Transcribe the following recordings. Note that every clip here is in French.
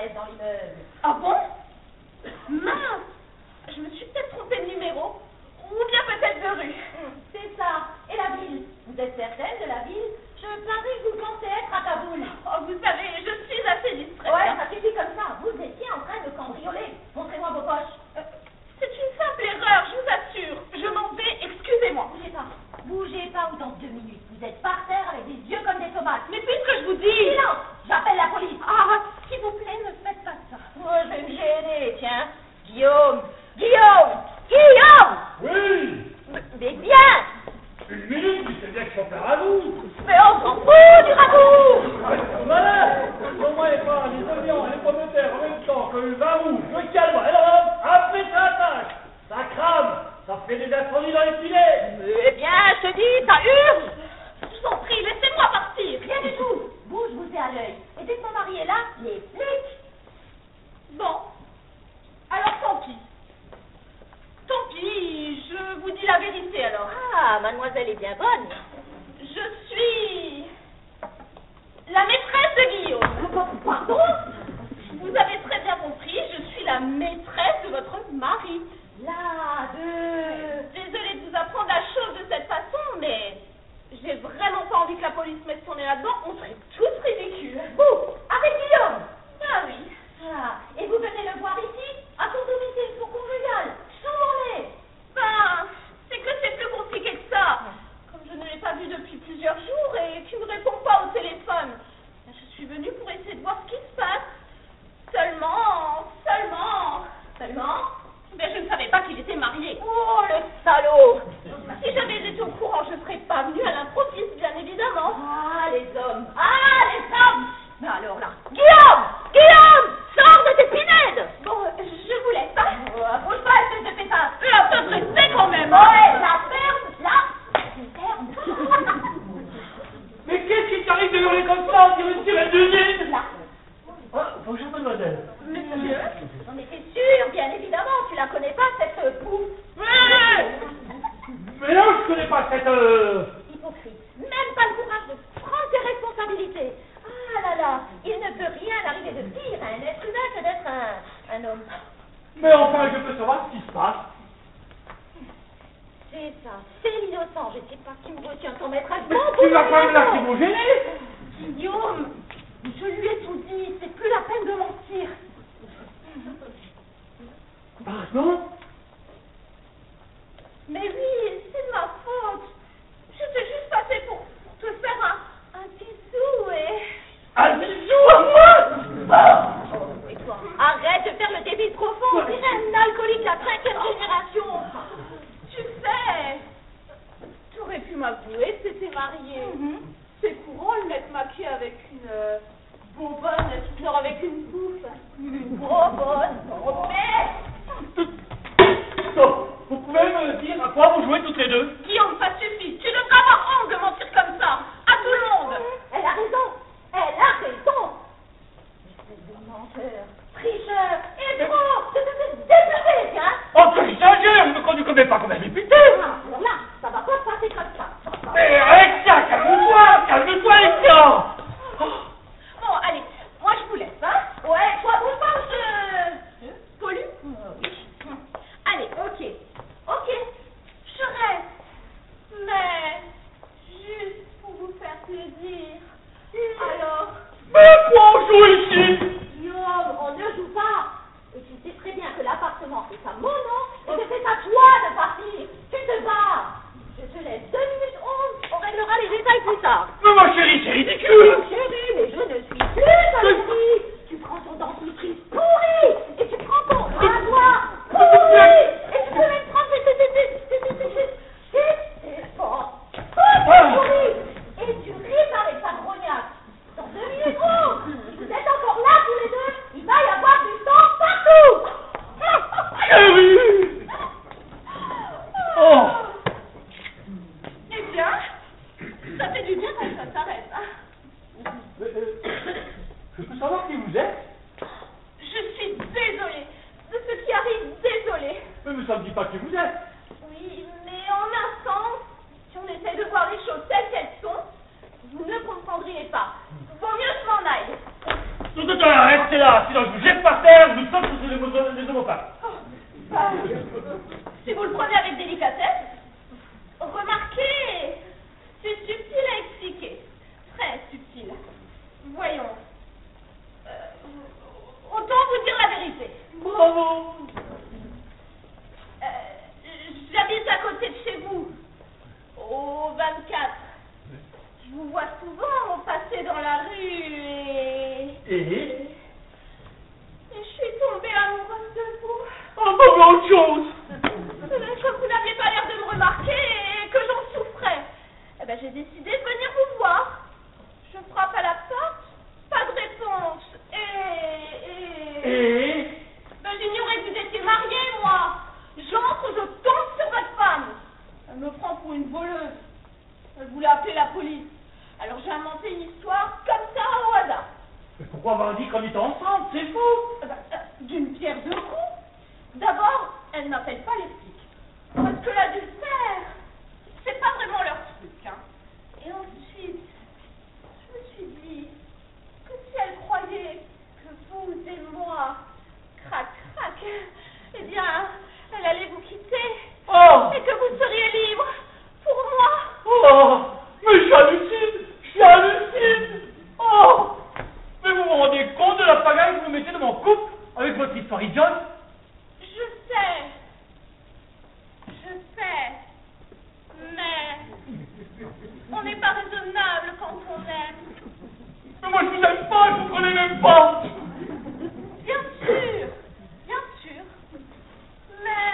adresse dans l'immeuble. Ah bon? Mince! Je me suis peut-être trompée de numéro. Ou bien peut-être de rue. C'est ça. Et la ville? Vous êtes certaine de la ville? Je parie que vous pensez être à Kaboul. Oh, vous savez, je suis assez distraite. Ouais, ça suffit comme ça. Vous étiez en train de cambrioler. Montrez-moi vos poches. C'est une simple erreur, je vous assure. Je m'en vais, excusez-moi. Bougez pas. Bougez pas ou dans 2 minutes. Vous êtes par terre avec des yeux comme des tomates. Mais puisque je vous dis... Silence! J'appelle la police. Ah, s'il vous plaît, ne faites pas ça. Moi, je vais me gêner, tiens. Guillaume! Guillaume! Guillaume! Oui! Mais viens! 1 minute, tu sais bien que je suis à vous. Mais on s'en fout du ragoût! Arrête, malade! Pour moi, les pas, les oignons et les pommes de terre en même temps que le vin rouge, le calme, et l'Europe, après ça attaque! Ça crame! Ça fait des incendies dans les filets! Eh bien, je te dis, ça hurle! Je vous en prie, laissez-moi partir. Rien du tout! Bouge, vous êtes à l'œil. Et dès que mon mari est là, les flics! Bon, alors tant pis. Tant pis, je vous dis la vérité alors. Ah, mademoiselle est bien bonne. Je suis la maîtresse de Guillaume. Pardon? Vous avez très bien compris, je suis la maîtresse de votre mari. Désolée de vous apprendre la chose de cette façon, mais j'ai vraiment pas envie que la police mette son nez là-dedans, on serait tous ridicules. Vous, avec Guillaume! Ah oui. Ah, et vous venez le voir ici, à son domicile pour conjugal, sous mon nez! Ben, c'est que c'est plus compliqué que ça. Comme je ne l'ai pas vu depuis plusieurs jours et qu'il ne répond pas au téléphone, je suis venue pour essayer de voir ce qui se passe. Seulement, ben je ne savais pas qu'il était marié. Oh, le salaud! Si j'avais été au courant, je ne serais pas venue à l'improviste, bien évidemment. Ah, les hommes! Ah, les hommes! Mais alors là, Guillaume! Guillaume! Sors de tes pinèdes! Bon, je vous laisse. Hein. Bouge pas, espèce de pétasse! Un peu pressé quand même. Ouais, la ferme, là, c'est ferme. Mais qu'est-ce qui t'arrive de hurler comme ça? On dirait une sirène d'usine! Là. Bonjour, mademoiselle. Monsieur? J'en étais sûre, bien évidemment, tu la connais pas, cette pouffe. Mais non, je connais pas cette... Hypocrite, même pas le courage de prendre tes responsabilités. Ah là là, il ne peut rien arriver de pire à un être humain que d'être un homme. Mais enfin, je peux savoir ce qui se passe. C'est ça, c'est l'innocent, je sais pas qui me retient sans mettre à Mais tu vas pas me lâcher mon gêner. Guillaume, je lui ai tout dit, c'est plus la peine de mentir. Pardon? Mais oui, c'est de ma faute. J'étais juste passée pour te faire un bisou et... Un bisou à moi? Et toi, arrête de faire le débile profond, on dirait un alcoolique de la 5e génération. Tu sais, tu aurais pu m'avouer que t'étais mariée. C'est courant le mec maquillé avec une bonbonne qui sort avec une bouffe. Une bonbonne, mais... Donc, vous pouvez me dire à quoi vous jouez toutes les deux? Guillaume, ça suffit. Tu devrais avoir honte de mentir comme ça. À tout le monde. Elle a raison, elle a raison. Espèce de menteur, tricheur, escroc, déplacé, tiens. Oh, tu exagères, je ne connais pas comme un député. Ah, alors là, ça va pas se passer comme ça. Mais Alexia, calme-toi, Alexia. Bon, allez, moi je vous laisse, hein. Ouais, toi, bouge pas, je... Pollu? Oui. Allez, ok, je reste. Mais, juste pour vous faire plaisir. Alors... Mais quoi on joue ici? Guillaume, on ne joue pas. Et tu sais très bien que l'appartement est à mon nom et que c'est à toi de partir. Tu te vas. Je te laisse 2 minutes 11. On réglera les détails plus tard. Mais ma chérie, c'est ridicule. Oh, chérie, mais je ne suis plus celle-ci. Tu prends ton dentifrice pourri et tu prends ton rasoir pourri et tu peux même prendre tes pourri et tu rimes avec ta grognasse. Dans 2 minutes 11, si vous êtes encore là tous les deux, il va y avoir du sang partout. Chérie. Oh. Eh bien, ça fait du bien quand ça s'arrête. Hein. Je peux savoir qui vous êtes? Je suis désolée de ce qui arrive, désolée. Mais ça ne dit pas qui vous êtes. Oui, mais en un sens, si on essaie de voir les choses telles qu'elles sont, vous ne comprendriez pas. Vaut mieux que je m'en aille. Restez là, sinon je vous jette par terre, je vous saute sur les homopathes. Bah, si vous le prenez avec délicatesse, remarquez, c'est subtil à expliquer. Très subtil. Voyons. Autant vous dire la vérité. Bravo. J'habite à côté de chez vous, au 24. Je vous vois souvent passer dans la rue et je suis tombée amoureuse de vous. Oh, bah, autre chose. Comme vous n'aviez pas l'air de me remarquer et que j'en souffrais, eh ben, j'ai décidé de venir vous voir. Je frappe à la porte, pas de réponse. Ben, j'ignorais que vous étiez marié, moi. J'entre, je tombe sur votre femme. Elle me prend pour une voleuse. Elle voulait appeler la police. Alors j'ai inventé une histoire comme ça au hasard. Mais pourquoi avoir dit qu'on était ensemble? C'est fou. D'une pierre deux coups. D'abord, elle n'appelle pas les flics. Parce que l'adultère, c'est pas vraiment leur truc. Hein. Et ensuite, je me suis dit que si elle croyait que vous et moi, crac, eh bien, elle allait vous quitter. Oh. Et que vous seriez libre pour moi. Oh, mais j'hallucine. Oh, mais vous vous rendez compte de la pagaille que vous mettez dans mon couple avec votre histoire idiote? Je sais, mais on n'est pas raisonnable quand on aime. Mais moi je vous aime pas, je vous connais même pas. Bien sûr, mais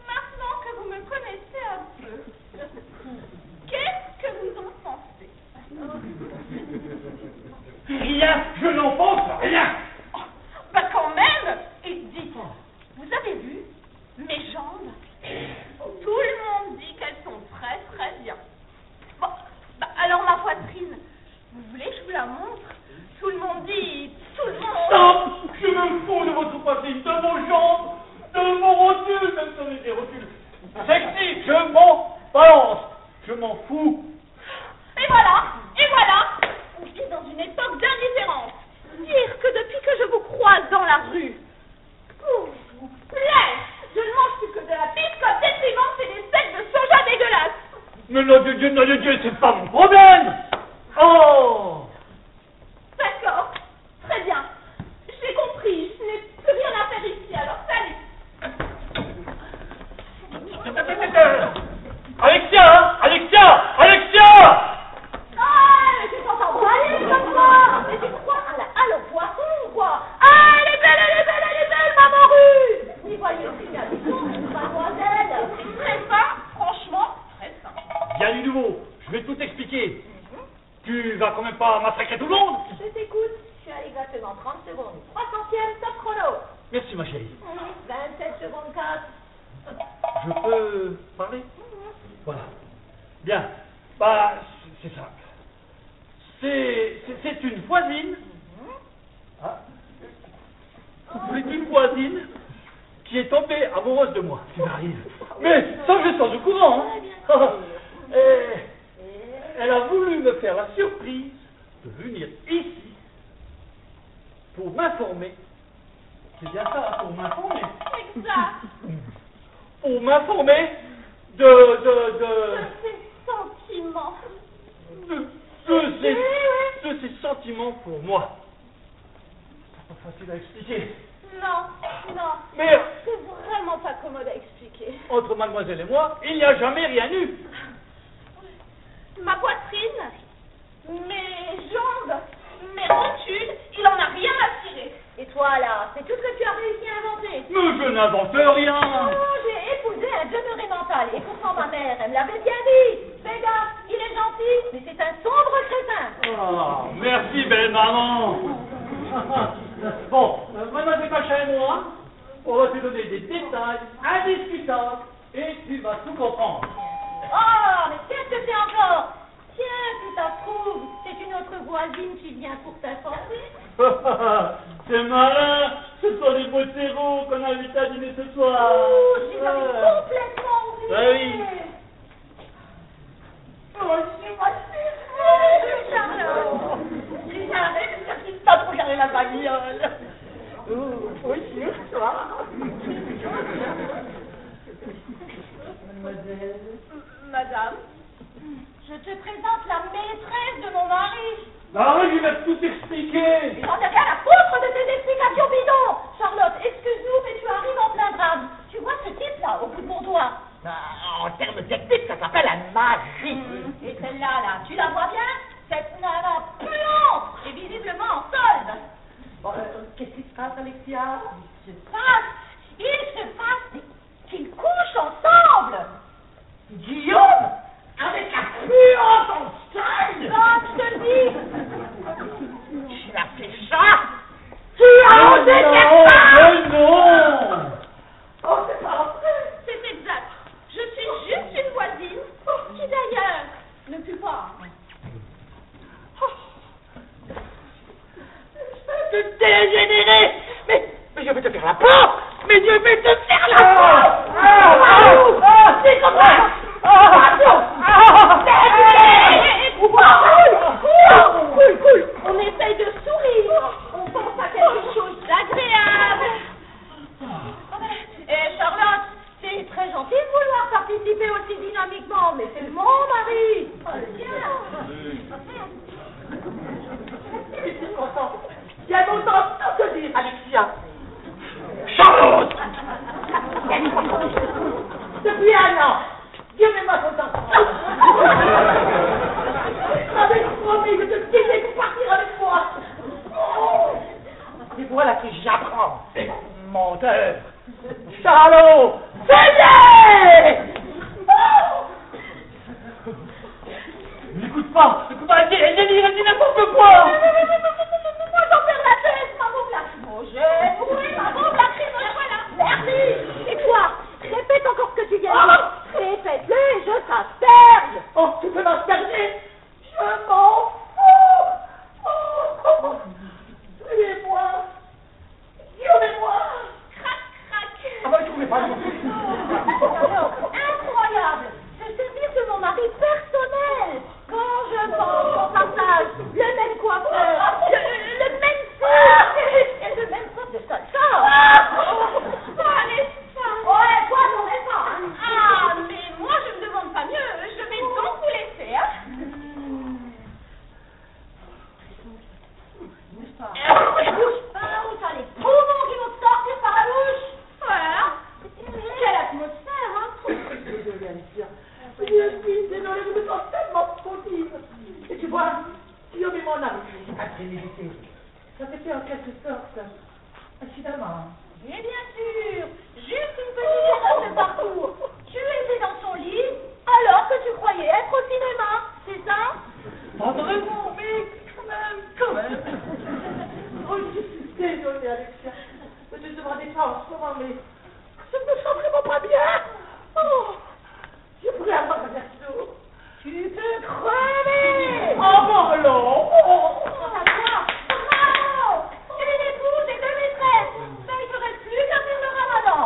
maintenant que vous me connaissez un peu, qu'est-ce que vous en pensez? Rien, je n'en pense rien. Bah quand même. Et dites, vous avez vu mes jambes? Tout le monde dit qu'elles sont très très bien. Bon, bah alors ma poitrine, vous voulez que je vous la montre? Tout le monde dit, tout le monde... Stop, je me fous de votre poitrine, de vos jambes, de vos rotules, même si on est des rotules sexy, je m'en balance, je m'en fous. Et voilà, on vit dans une époque d'indifférence. Dire que depuis que je vous croise dans la rue, pour vous plaire, je ne mange plus que de la biscotte déprimante et des steaks de soja dégueulasses. Mais nom de Dieu, c'est pas mon problème. Oh. D'accord, très bien. J'ai compris, je n'ai plus rien à faire ici, alors salut. Alexia. Ah, mais tu t'entends brailler comme ça. Mais c'est quoi à le poisson, quoi? Ah, elle est belle, maman rue. N'y voyez plus d'habitude, mademoiselle. C'est très fin, franchement, très fin. Bien du nouveau, je vais tout expliquer. Tu vas quand même pas massacrer tout le monde? Je t'écoute. Tu as exactement 30 secondes. 300e top chrono. Merci ma chérie. 27 secondes 4. Je peux parler? Voilà. Bien. Bah, c'est simple. C'est une voisine. Ah. C'est une voisine qui est tombée amoureuse de moi, ce qui m'arrive. Mais sans que je sois au courant. Hein. Elle a voulu me faire la surprise de venir ici pour m'informer. C'est bien ça, pour m'informer. Exact. Pour m'informer de ces sentiments pour moi. C'est pas facile à expliquer. Non. Mais C'est vraiment pas commode à expliquer. entre mademoiselle et moi, il n'y a jamais rien eu. Ma poitrine, mes jambes, mes rotules, il en a rien à cirer. Et toi, là, c'est tout ce que tu as réussi à inventer. Mais je n'invente rien. Oh, j'ai épousé un demeuré mental. Et pourtant, ma mère, elle me l'avait bien dit. Fais gaffe, il est gentil, mais c'est un sombre crétin. Oh, merci, belle maman. Bon, maintenant c'est pas chez moi. On va te donner des détails indiscutables et tu vas tout comprendre. Oh, mais qu'est-ce que c'est encore? Tiens, si ça se trouve, c'est une autre voisine qui vient pour t'informer. C'est malin. Ce sont les Bottero qu'on a invité à dîner ce soir. Oh, je les avais complètement oubliés. Ah oui. Oh, c'est moi, c'est Charlotte. J'ai arrêté de faire pas trop regarder la Marie, il va tout expliquer. J'en ai rien à foutre de tes explications bidons. Charlotte, excuse-nous, mais tu arrives en plein drame. Tu vois ce type-là, au bout de mon doigt? En termes techniques, ça s'appelle la magie. Et celle-là, tu la vois bien? Cette nana puante est visiblement en solde. Bon, qu'est-ce qui se passe, Alexia? Il se passe qu'ils couchent ensemble. Guillaume? Avec la puante en solde? Non, je te le dis. Tu as fait ça? Tu as osé faire ça? Non. Oh, c'est pas vrai. C'est exact. Je suis juste une voisine qui d'ailleurs ne pue pas. De dégénérer! Mais je vais te faire la porte! Mais je vais te faire la porte! C'est comme ça! Cool. On essaye de sourire. On pense à quelque chose d'agréable. Et Charlotte, c'est très gentil de vouloir participer aussi dynamiquement, mais c'est mon mari. Il y a longtemps tout que dire, Alexia. Charlotte! Depuis un an, Dieu m'est ma content. J'avais promis de te quitter pour partir avec moi. Et voilà que j'apprends. Menteur. Charlot! Veillez! N'écoute pas, elle dit n'importe quoi. Moi, j'en perds la tête, ma bombe lacrymogène. Oui, ma bombe lacrymogène, voilà. Merci. Et toi, répète encore ce que tu viens de dire. Répète-le et je t'asperge. Oh, tu peux m'asperger? Je m'en fous! Tuez-moi! Tuez-moi! Ah bah, je ne pouvais pas le Incroyable. Se servir de mon mari personnel. Quand je pense qu'on partage le même coiffeur, le même style et le même sorte de salsa. Allez, ça. Ouais, toi, t'en es pas. Hein. Ah, mais moi je me demande pas mieux. Je vais donc vous laisser, hein. Bouge pas, ou t'as les poumons qui vont te sortir par la bouche. Voilà. Quelle atmosphère, hein. Désolé, Alexia. Je suis désolé, vous me sens tellement fautive. Et tu vois, Guillaume et mon ami, à préméditer. Ça s'est fait en quelque sorte, accidemment. Et bien sûr, juste une petite erreur de parcours. Tu étais dans son lit alors que tu croyais être au cinéma, c'est ça? Pas vraiment, mais quand même. Oh, je suis désolée, Alexia. Je te demandais pas en ce moment, mais je ne me sens vraiment pas bien. Oh, je pourrais avoir un verso. Tu peux crever. Oh, bon, alors. À toi, bravo. Une épouse et deux maîtresses. Ça ne ferait plus qu'à faire le ramadan.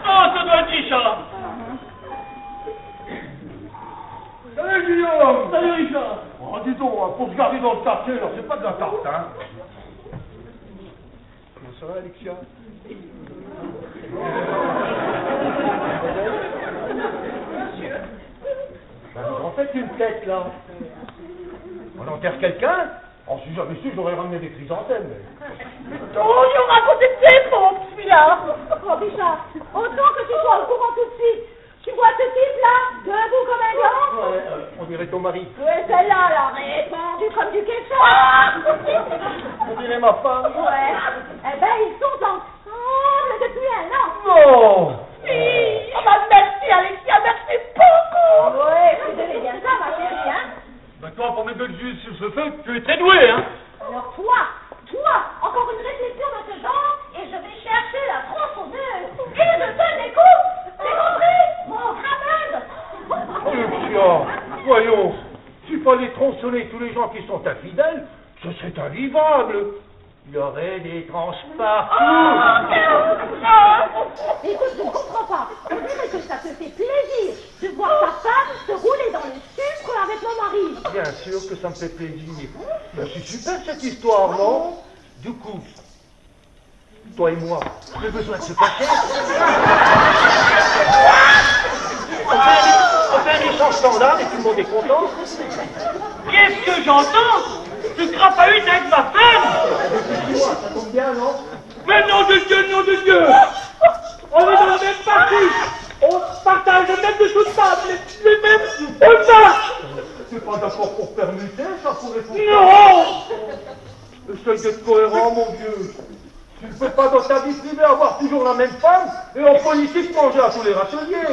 Oh, ça doit être Richard. Salut Guillaume. Salut Richard. Oh, dis donc, faut se garder dans le quartier, là, c'est pas de la tarte, hein. Comment ça va, Alexia? Ben, vous en faites une tête, là. On enterre quelqu'un? Oh, si j'avais su, j'aurais ramené des chrysanthèmes. Oh, il aura raconté ses pompes, celui-là. Oh, Richard, autant que tu sois au courant tout de suite. Tu vois ce type-là, debout comme un gant? Ouais, on dirait ton mari. Et celle-là, elle a répandu comme du ketchup. On dirait ma femme. Ouais. Eh ben, ils sont ensemble depuis un an. Non. Ah bah merci, Alexia, merci beaucoup. Ouais, vous devez bien ça, ma chérie, hein. Ben, toi, pour mettre de l'huile sur ce feu, tu es très doué, hein. Alors toi, encore une réflexion de ce genre, et je vais chercher la tronçonneuse, et je te découpe. T'es compris, mon cramade? Alexia, voyons, s'il fallait tronçonner tous les gens qui sont infidèles, ce serait invivable. Il y aurait des tranches partout. Écoute, je ne comprends pas. On dirait que ça te fait plaisir de voir ta femme se rouler dans le sucre avec mon mari. Bien sûr que ça me fait plaisir. Ben, c'est super cette histoire, non? Du coup, toi et moi, on a besoin de se cacher. On fait un échange standard et tout le monde est content. que j'entends? Tu crapahutes avec ma femme? Dis-moi, ça tombe bien, non? Mais nom de Dieu, nom de Dieu! On est dans le même parti! On partage le même dessous de table, les mêmes repas! C'est pas d'accord pour permuter, ça pourrait fonctionner. Non! Essaye d'être cohérent, mon vieux. Tu ne peux pas dans ta vie privée avoir toujours la même femme et en politique manger à tous les râteliers.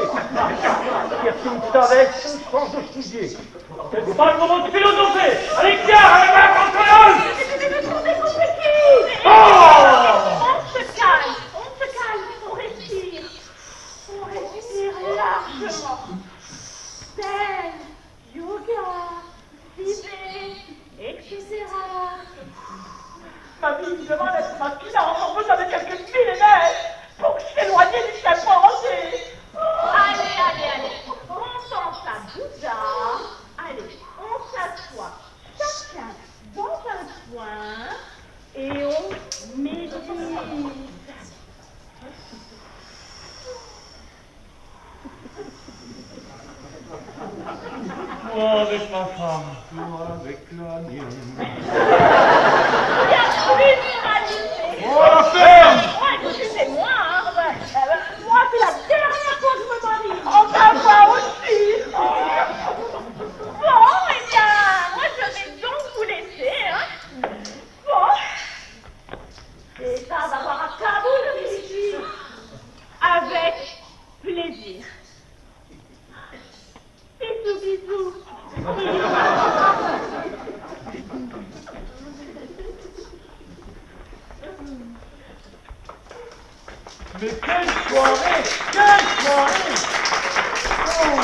Qu'est-ce que tu savais? Change de sujet. C'est pas le moment de philosopher! Allez, tiens, avec ma contrôle! Oh! On se calme, on respire. On respire largement. Zen, yoga, civé, etc. Ma vie demande d'être masculine en besoin de quelques millénaires pour s'éloigner du serpent rosé. Allez, on pense à Bouddha. Allez, on s'assoit chacun dans un coin et on médite. Moi avec ma femme, toi avec la mienne. Il y a plus d'humanité. Oh, la ferme! Moi, excusez-moi, hein. Moi, c'est la dernière fois que je me marie. Enfin, moi aussi. Bon, eh bien, moi, je vais donc vous laisser, hein. Bon. C'est ça d'avoir à Kaboul, ici. Avec plaisir. Bisous, bisous. Mais quelle soirée! Quelle soirée! Oh!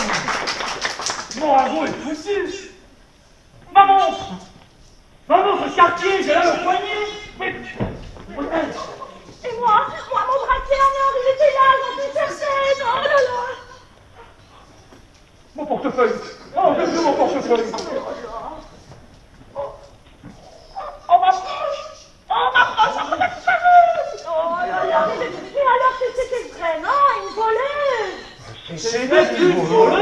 Mon ragot est foutu! Maman! Maman, ce quartier, j'ai là le poignet! Mais... Et moi, mon bracelet en or, il était là, j'en suis certaine. Oh là là. Mon portefeuille. Oh, j'ai vu mon portefeuille. On m'approche. Oh là là. Et alors que c'était vraiment une voleuse. C'est une voleuse!